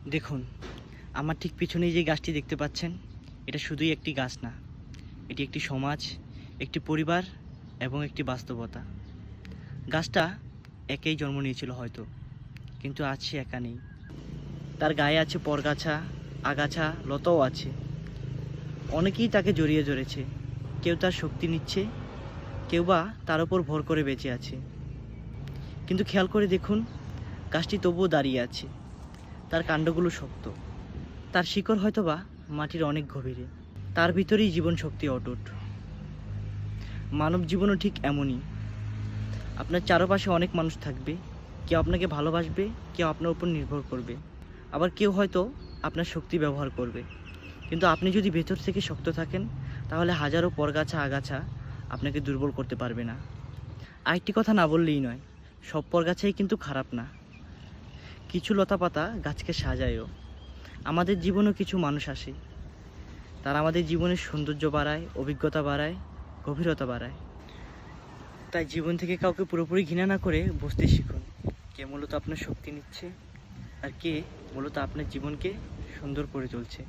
দেখুন, আমার ঠিক পিছনেই যে গাছটি দেখতে পাচ্ছেন, এটা শুধুই একটি গাছ না, এটি একটি সমাজ, একটি পরিবার এবং একটি বাস্তবতা। গাছটা একেই জন্ম নিয়েছিল হয়তো, কিন্তু আজ সে একা নেই। তার গায়ে আছে পরগাছা, আগাছা, লতাও আছে। অনেকেই তাকে জড়িয়ে ধরেছে, কেউ তার শক্তি নিচ্ছে, কেউ বা তার ওপর ভর করে বেঁচে আছে। কিন্তু খেয়াল করে দেখুন, গাছটি তবুও দাঁড়িয়ে আছে। তার কাণ্ডগুলো শক্ত, তার শিকড় হয়তোবা মাটির অনেক গভীরে। তার ভিতরেই জীবন শক্তি অটুট। মানব জীবনও ঠিক এমনই। আপনার চারপাশে অনেক মানুষ থাকবে, কেউ আপনাকে ভালোবাসবে, কেউ আপনার উপর নির্ভর করবে, আবার কেউ হয়তো আপনার শক্তি ব্যবহার করবে। কিন্তু আপনি যদি ভেতর থেকে শক্ত থাকেন, তাহলে হাজারো পরগাছা আগাছা আপনাকে দুর্বল করতে পারবে না। আরেকটি কথা না বললেই নয়, সব পরগাছাই কিন্তু খারাপ না। কিছু লতাপাতা গাছকে সাজায়ও। আমাদের জীবনেও কিছু মানুষ আসে, তারা আমাদের জীবনের সৌন্দর্য বাড়ায়, অভিজ্ঞতা বাড়ায়, গভীরতা বাড়ায়। তাই জীবন থেকে কাউকে পুরোপুরি ঘৃণা না করে বুঝতে শিখুন, কে মূলত আপনার শক্তি নিচ্ছে আর কে মূলত আপনার জীবনকে সুন্দর করে তুলছে।